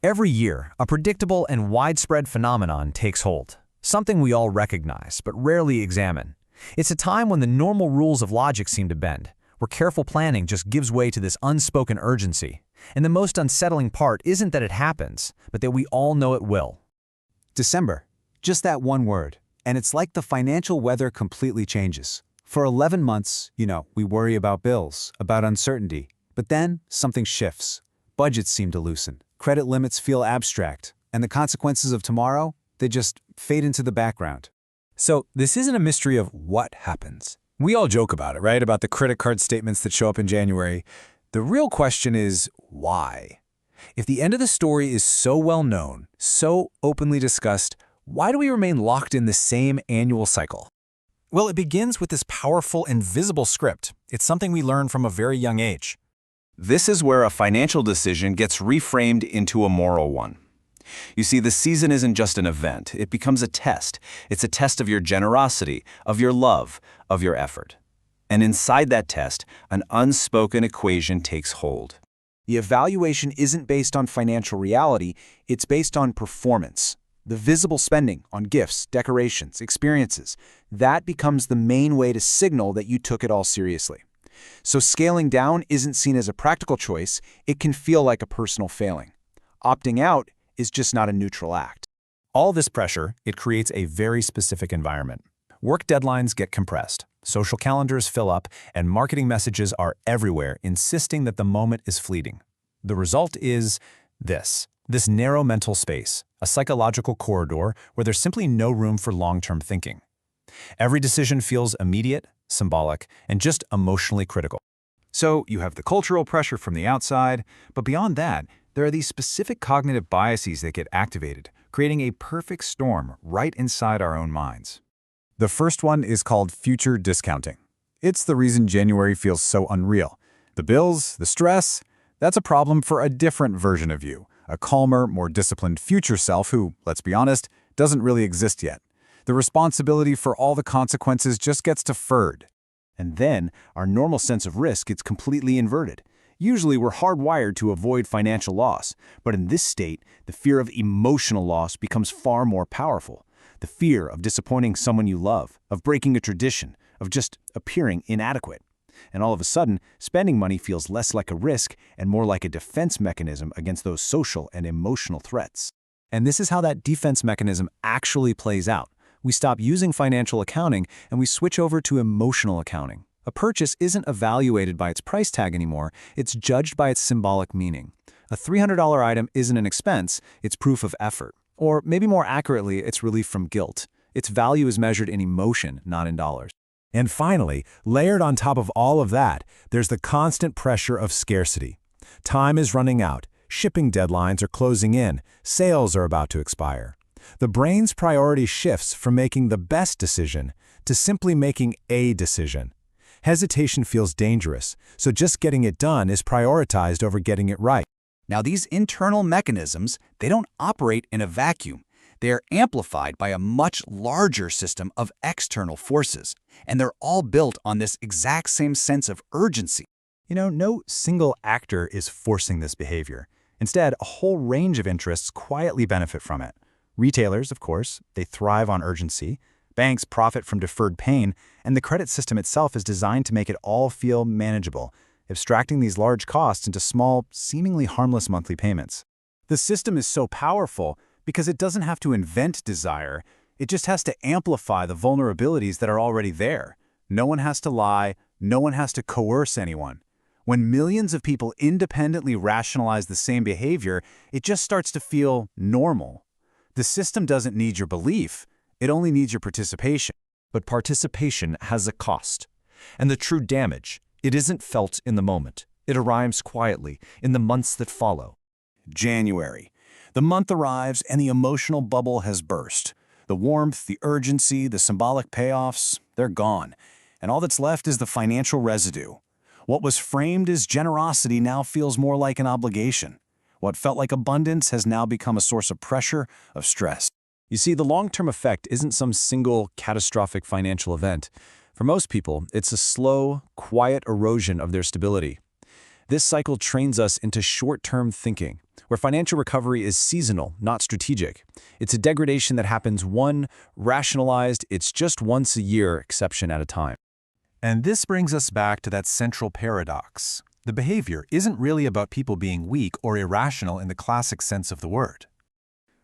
Every year, a predictable and widespread phenomenon takes hold, something we all recognize but rarely examine. It's a time when the normal rules of logic seem to bend, where careful planning just gives way to this unspoken urgency. And the most unsettling part isn't that it happens, but that we all know it will. December. Just that one word. And it's like the financial weather completely changes. For 11 months, we worry about bills, about uncertainty. But then, something shifts. Budgets seem to loosen. Credit limits feel abstract. And the consequences of tomorrow, they just fade into the background. So this isn't a mystery of what happens. We all joke about it, right? About the credit card statements that show up in January. The real question is why? If the end of the story is so well known, so openly discussed, why do we remain locked in the same annual cycle? Well, it begins with this powerful invisible script. It's something we learn from a very young age. This is where a financial decision gets reframed into a moral one. You see, the season isn't just an event. It becomes a test. It's a test of your generosity, of your love, of your effort. And inside that test, an unspoken equation takes hold. The evaluation isn't based on financial reality, it's based on performance. The visible spending on gifts, decorations, experiences, that becomes the main way to signal that you took it all seriously. So scaling down isn't seen as a practical choice, it can feel like a personal failing. Opting out is just not a neutral act. All this pressure, it creates a very specific environment. Work deadlines get compressed, social calendars fill up, and marketing messages are everywhere insisting that the moment is fleeting. The result is this narrow mental space, a psychological corridor where there's simply no room for long-term thinking. Every decision feels immediate, symbolic, and just emotionally critical. So you have the cultural pressure from the outside, but beyond that, there are these specific cognitive biases that get activated, creating a perfect storm right inside our own minds. The first one is called future discounting. It's the reason January feels so unreal. The bills, the stress, that's a problem for a different version of you, a calmer, more disciplined future self who, let's be honest, doesn't really exist yet. The responsibility for all the consequences just gets deferred. And then, our normal sense of risk gets completely inverted. Usually, we're hardwired to avoid financial loss, but in this state, the fear of emotional loss becomes far more powerful. The fear of disappointing someone you love, of breaking a tradition, of just appearing inadequate. And all of a sudden, spending money feels less like a risk and more like a defense mechanism against those social and emotional threats. And this is how that defense mechanism actually plays out. We stop using financial accounting and we switch over to emotional accounting. A purchase isn't evaluated by its price tag anymore, it's judged by its symbolic meaning. A $300 item isn't an expense, it's proof of effort. Or maybe more accurately, it's relief from guilt. Its value is measured in emotion, not in dollars. And finally, layered on top of all of that, there's the constant pressure of scarcity. Time is running out, shipping deadlines are closing in, sales are about to expire. The brain's priority shifts from making the best decision to simply making a decision. Hesitation feels dangerous, so just getting it done is prioritized over getting it right. Now, these internal mechanisms, they don't operate in a vacuum. They are amplified by a much larger system of external forces, and they're all built on this exact same sense of urgency. No single actor is forcing this behavior. Instead, a whole range of interests quietly benefit from it. Retailers, of course, they thrive on urgency. Banks profit from deferred pain, and the credit system itself is designed to make it all feel manageable, abstracting these large costs into small, seemingly harmless monthly payments. The system is so powerful because it doesn't have to invent desire, it just has to amplify the vulnerabilities that are already there. No one has to lie, no one has to coerce anyone. When millions of people independently rationalize the same behavior, it just starts to feel normal. The system doesn't need your belief, it only needs your participation. But participation has a cost. And the true damage, it isn't felt in the moment. It arrives quietly in the months that follow. January. The month arrives and the emotional bubble has burst. The warmth, the urgency, the symbolic payoffs, they're gone. And all that's left is the financial residue. What was framed as generosity now feels more like an obligation. What felt like abundance has now become a source of pressure, of stress. You see, the long-term effect isn't some single catastrophic financial event. For most people, it's a slow, quiet erosion of their stability. This cycle trains us into short-term thinking, where financial recovery is seasonal, not strategic. It's a degradation that happens one, rationalized, it's just once a year, exception at a time. And this brings us back to that central paradox. The behavior isn't really about people being weak or irrational in the classic sense of the word.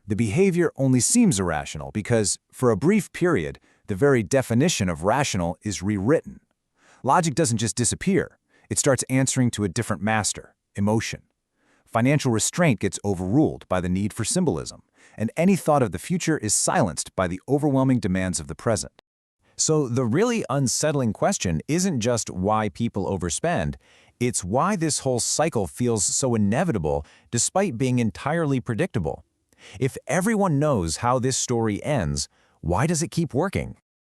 The behavior only seems irrational because, for a brief period, the very definition of rational is rewritten. Logic doesn't just disappear. It starts answering to a different master, emotion. Financial restraint gets overruled by the need for symbolism, and any thought of the future is silenced by the overwhelming demands of the present. So the really unsettling question isn't just why people overspend, it's why this whole cycle feels so inevitable despite being entirely predictable. If everyone knows how this story ends, why does it keep working?